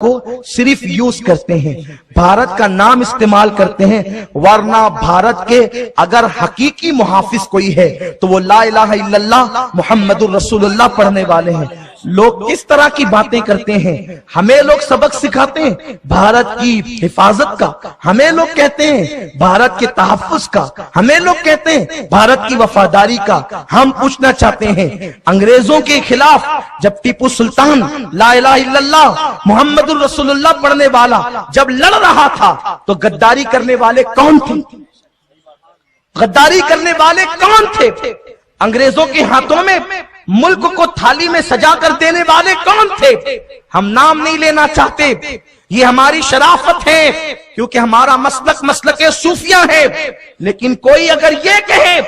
کو صرف یوز کرتے ہیں، بھارت کا نام استعمال کرتے ہیں، ورنہ بھارت کے اگر حقیقی محافظ کوئی ہے تو وہ لا الہ الا اللہ محمد الرسول اللہ پڑھنے والے ہیں۔ لوگ کس طرح کی باتیں کرتے ہیں، ہمیں لوگ سبق سکھاتے ہیں بھارت کی حفاظت کا، ہمیں لوگ کہتے ہیں بھارت کے تحفظ کا، ہمیں لوگ کہتے ہیں بھارت کی وفاداری کا۔ ہم پوچھنا چاہتے ہیں انگریزوں کے خلاف جب ٹیپو سلطان لا الہ الا اللہ محمد الرسول اللہ پڑھنے والا جب لڑ رہا تھا تو غداری کرنے والے کون تھے؟ غداری کرنے والے کون تھے؟ انگریزوں کے ہاتھوں میں ملک کو تھالی میں سجا کر دینے والے کون تھے؟ ہم نام نہیں لینا چاہتے، یہ ہماری شرافت ہے کیونکہ ہمارا مسلک صوفیہ ہے، لیکن کوئی اگر یہ کہے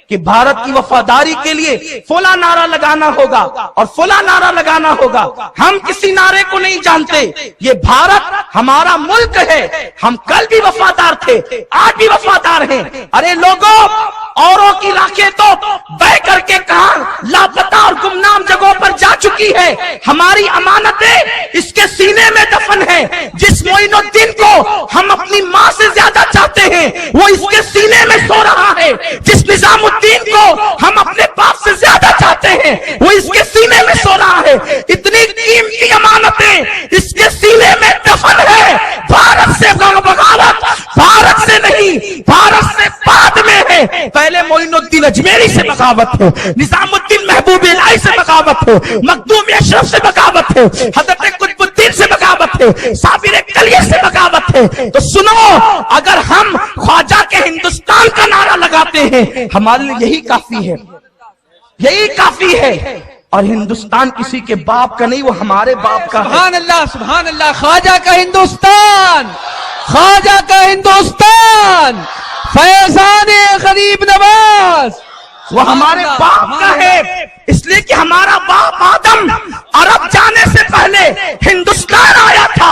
کہ بھارت کی وفاداری کے لیے فلاں نعرہ لگانا ہوگا اور فلاں نعرہ لگانا ہوگا، ہم کسی نعرے کو نہیں جانتے۔ یہ بھارت ہمارا ملک ہے، ہم کل بھی وفادار تھے، آج بھی وفادار ہیں۔ ارے لوگوں، اوروں کی راکھیں تو بہ کر کے کہاں لاپتہ اور گمنام جگہوں پر جا چکی ہے، ہماری امانتیں اس کے سینے میں دفن ہیں۔ جس معین الدین کو ہم اپنی ماں سے زیادہ چاہتے ہیں وہ اس کے سینے میں سو رہا ہے، جس نظام الدین کو ہم اپنے باپ سے زیادہ چاہتے ہیں وہ اس کے سینے میں سو رہا ہے۔ اتنی قیمتی امانتیں اس کے سینے میں دفن ہے۔ بھارت سے بغاوت بھارت سے نہیں، بھارت سے بعد میں ہے۔ پہلے معین الدین اجمیری سے بغاوت ہو، نظام الدین محبوب الہی سے بغاوت ہو، مخدوم اشرف سے بغاوت ہو، حضرت قطب الدین سے بغاوت ہے، صابر کلیہ سے بغاوت ہے۔ تو سنو، اگر ہم خواجہ کے ہندوستان کا نعرہ لگاتے ہیں ہمارے لیے یہی کافی ہے، یہی کافی ہے۔ اور ہندوستان کسی کے باپ کا نہیں، وہ ہمارے باپ کا ہے۔ سبحان اللہ، سبحان اللہ۔ خواجہ کا ہندوستان، خواجہ کا ہندوستان، فیضان غریب نواز، وہ ہمارے باپ کا ہے، اس لیے کہ ہمارا باپ آدم عرب جانے سے پہلے ہندوستان آیا تھا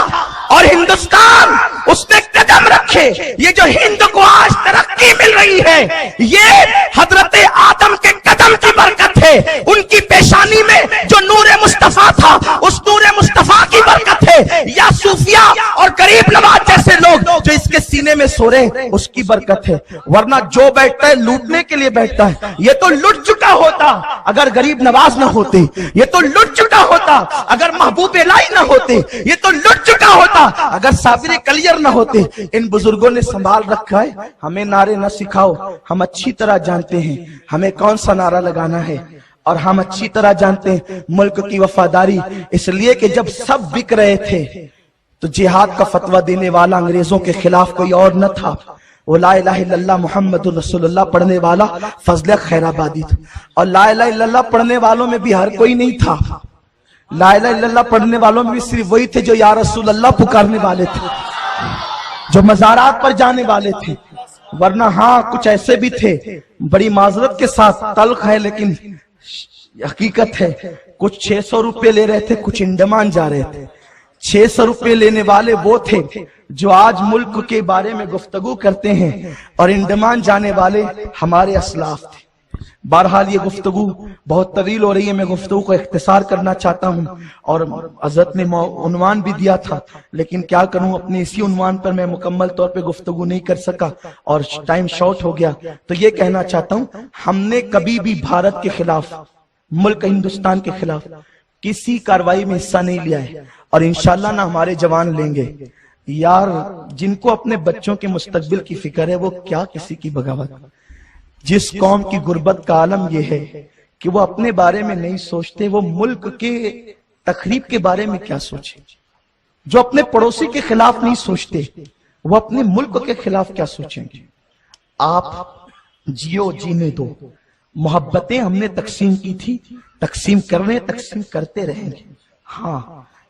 اور ہندوستان اس نے قدم رکھے۔ یہ جو ہند کو آج ترقی مل رہی ہے یہ حضرت آدم کے قدم کی برکت ہے، ان کی پیشانی میں جو نور مصطفیٰ تھا اس نور مصطفیٰ کی برکت ہے، یا صوفیہ اور غریب نواز جیسے لوگ جو اس کے سینے میں سو رہے اس کی برکت ہے۔ ورنہ جو بیٹھتا ہے لوٹنے کے لیے بیٹھتا ہے، یہ تو لٹ چکا ہوتا اگر غریب نواز نہ ہوتے، یہ تو لٹ چکا ہوتا اگر محبوب الہی نہ ہوتے، یہ تو لٹ چکا ہوتا اگر صابر کلیہ نہ ہوتے۔ ان بزرگوں نے سنبھال رکھا ہے۔ ہمیں نعرے نہ سکھاؤ، ہم اچھی طرح جانتے ہیں ہمیں کون سا نعرہ لگانا ہے، اور ہم اچھی طرح جانتے ہیں ملک کی وفاداری، اس لیے کہ جب سب بک رہے تھے تو جہاد کا فتویٰ دینے والا انگریزوں کے خلاف کوئی اور نہ تھا، وہ لا الہ الا اللہ محمد الرسول اللہ پڑھنے والا فضل خیر آبادی تھا۔ اور لا الہ الا اللہ پڑھنے والوں میں بھی ہر کوئی نہیں تھا، لا الہ الا اللہ پڑھنے والوں میں بھی صرف وہی تھے جو یا رسول اللہ پکارنے والے تھے، جو مزارات پر جانے والے تھے۔ ورنہ ہاں کچھ ایسے بھی تھے، بڑی معذرت کے ساتھ تلخ ہے لیکن حقیقت ہے، کچھ 600 روپے لے رہے تھے، کچھ انڈمان جا رہے تھے۔ 600 روپے لینے والے وہ تھے جو آج ملک کے بارے میں گفتگو کرتے ہیں، اور انڈمان جانے والے ہمارے اسلاف تھے۔ بہرحال یہ گفتگو بہت طویل ہو رہی ہے، میں گفتگو کو اختصار کرنا چاہتا ہوں، اور حضرت نے عنوان بھی دیا تھا لیکن کیا کروں، اپنے اسی عنوان پر میں مکمل طور پہ گفتگو نہیں کر سکا اور ٹائم شارٹ ہو گیا۔ تو یہ کہنا چاہتا ہوں ہم نے کبھی بھی بھارت کے خلاف، ملک ہندوستان کے خلاف کسی کاروائی میں حصہ نہیں لیا ہے، اور انشاءاللہ نہ ہمارے جوان لیں گے۔ یار جن کو اپنے بچوں کے مستقبل کی فکر ہے وہ کیا کسی کی بغاوت۔ جس قوم کی غربت کا عالم یہ ہے کہ وہ اپنے بارے میں نہیں سوچتے، وہ ملک کے تخریب کے بارے میں کیا سوچے۔ جو اپنے پڑوسی کے خلاف نہیں سوچتے وہ اپنے ملک کے خلاف کیا سوچیں گے۔ آپ جیو، جینے دو۔ محبتیں ہم نے تقسیم کی تھی، تقسیم کرنے تقسیم کرتے رہیں گے۔ ہاں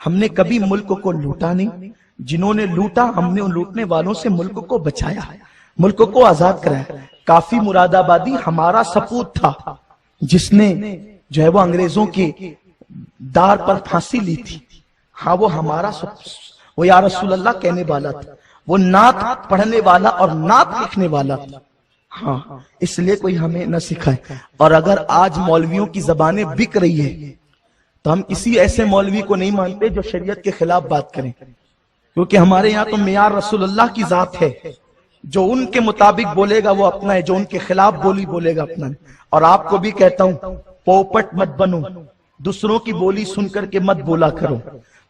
ہم نے کبھی ملک کو لوٹا نہیں، جنہوں نے لوٹا ہم نے ان لوٹنے والوں سے ملک کو بچایا، ملک کو آزاد کرایا۔ کافی مراد آبادی ہمارا سپوت تھا جس نے جو ہے وہ انگریزوں کے دار پر پھانسی لی تھی، ہاں وہ ہمارا وہ یا رسول اللہ کہنے والا تھا، وہ نعت پڑھنے والا اور نعت لکھنے والا تھا۔ ہاں اس لیے کوئی ہمیں نہ سکھائے۔ اور اگر آج مولویوں کی زبانیں بک رہی ہے تو ہم کسی ایسے مولوی کو نہیں مانتے جو شریعت کے خلاف بات کریں، کیونکہ ہمارے یہاں تو معیار رسول اللہ کی ذات ہے، جو ان کے مطابق بولے گا وہ اپنا ہے، جو ان کے خلاف بولے گا اپنا ہے۔ اور آپ کو بھی کہتا ہوں پوپٹ مت بنو، دوسروں کی بولی سن کر کے مت بولا کرو،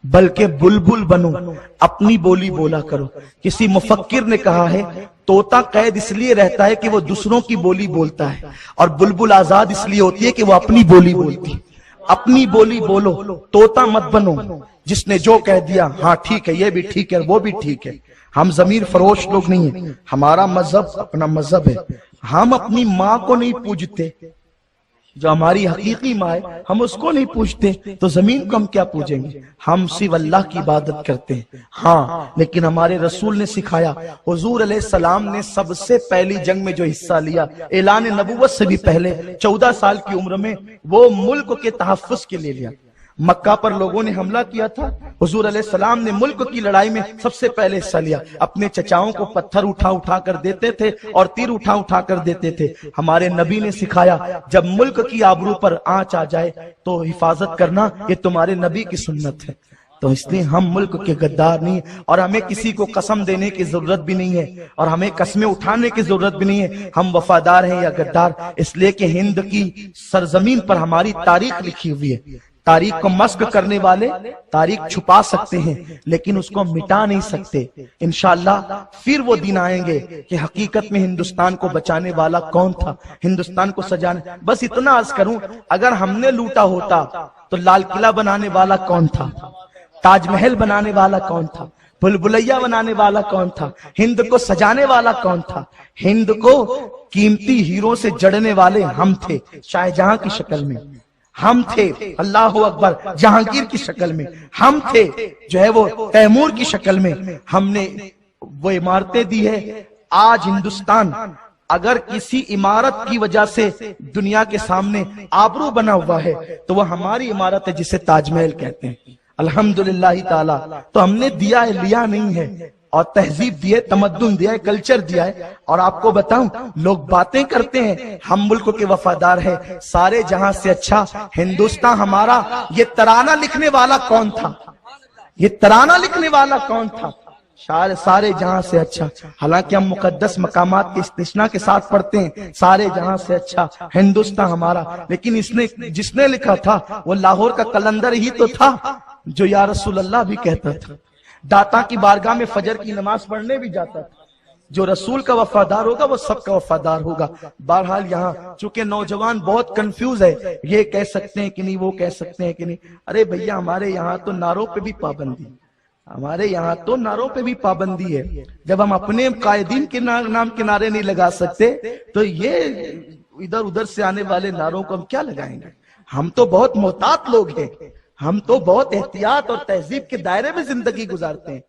بلکہ بلبل بنو، اپنی بولی بولا کرو۔ کسی مفکر نے کہا ہے طوطا قید اس لیے رہتا ہے کہ وہ دوسروں کی بولی بولتا ہے، اور بلبل آزاد اس لیے ہوتی ہے کہ وہ اپنی بولی بولتی ہے۔ اپنی بولی بولو، طوطا مت بنو جس نے جو کہہ دیا ہاں ٹھیک ہے، یہ بھی ٹھیک ہے، وہ بھی ٹھیک ہے۔ ہم ضمیر فروش لوگ نہیں ہیں، ہمارا مذہب اپنا مذہب ہے۔ ہم اپنی ماں کو نہیں پوجتے، جو ہماری حقیقی ماں ہے ہم اس کو نہیں پوچھتے، تو زمین کو ہم کیا پوجیں گے؟ ہم صرف اللہ کی عبادت کرتے ہیں۔ ہاں لیکن ہمارے رسول نے سکھایا، حضور علیہ السلام نے سب سے پہلی جنگ میں جو حصہ لیا، اعلان نبوت سے بھی پہلے 14 سال کی عمر میں، وہ ملک کے تحفظ کے لیے لیا۔ مکہ پر لوگوں نے حملہ کیا تھا، حضور علیہ السلام نے ملک کی لڑائی میں سب سے پہلے حصہ لیا۔ اپنے چچاؤں کو پتھر اٹھا کر دیتے تھے اور تیر اٹھا کر دیتے تھے۔ ہمارے نبی نے سکھایا جب ملک کی آبرو پر آنچ آ جائے تو حفاظت کرنا، یہ تمہارے نبی کی سنت ہے۔ تو اس لیے ہم ملک کے غدار نہیں، اور ہمیں کسی کو قسم دینے کی ضرورت بھی نہیں ہے، اور ہمیں قسمیں اٹھانے کی ضرورت بھی نہیں ہے ہم وفادار ہیں یا غدار، اس لیے کہ ہند کی سرزمین پر ہماری تاریخ لکھی ہوئی ہے۔ تاریخ کو مسخ کرنے والے تاریخ چھپا سکتے ہیں لیکن اس کو مٹا نہیں سکتے۔ انشاءاللہ پھر وہ دن آئیں گے کہ حقیقت میں ہندوستان کو بچانے والا کون تھا، ہندوستان کو سجانے۔ بس اتنا عرض کروں، اگر ہم نے لوٹا ہوتا تو لال قلعہ بنانے والا کون تھا، تاج محل بنانے والا کون تھا، بھول بھلیا بنانے والا کون تھا، ہند کو سجانے والا کون تھا؟ ہند کو قیمتی ہیروں سے جڑنے والے ہم تھے، شاہ جہاں کی شکل میں ہم تھے، اللہ اکبر، جہانگیر کی شکل میں ہم تھے، جو ہے وہ تیمور کی شکل میں ہم نے وہ عمارتیں دی ہے۔ آج ہندوستان اگر کسی عمارت کی وجہ سے دنیا کے سامنے آبرو بنا ہوا ہے تو وہ ہماری عمارت ہے جسے تاج محل کہتے ہیں، الحمدللہ تعالی۔ تو ہم نے دیا ہے، لیا نہیں ہے، اور تہذیب دی ہے، تمدن دیا ہے، کلچر دیا ہے۔ اور آپ کو بتاؤں، لوگ باتیں کرتے ہیں ہم ملک کے وفادار ہیں، سارے جہاں سے اچھا ہندوستان ہمارا۔ یہ ترانہ لکھنے والا کون تھا؟ یہ ترانہ لکھنے والا کون تھا؟ سارے جہاں سے اچھا۔ حالانکہ ہم مقدس مقامات کے استثناء کے ساتھ پڑھتے ہیں سارے جہاں سے اچھا ہندوستان ہمارا، لیکن جس نے لکھا تھا وہ لاہور کا قلندر ہی تو تھا جو یا رسول اللہ بھی کہتا تھا، داتا کی بارگاہ میں فجر کی نماز پڑھنے بھی جاتا تھا۔ جو رسول کا وفادار ہوگا وہ سب کا وفادار ہوگا۔ بہرحال یہاں چونکہ نوجوان بہت کنفیوز ہے، یہ کہہ سکتے ہیں کہ نہیں، وہ کہہ سکتے ہیں کہ نہیں۔ ارے بھیا، ہمارے یہاں تو نعروں پہ بھی پابندی، ہمارے یہاں تو نعروں پہ بھی پابندی ہے۔ جب ہم اپنے قائدین کے نام کے نعرے نہیں لگا سکتے تو یہ ادھر ادھر سے آنے والے نعروں کو ہم کیا لگائیں گے؟ ہم تو بہت محتاط لوگ ہیں، ہم تو بہت احتیاط اور تہذیب کے دائرے میں زندگی گزارتے ہیں۔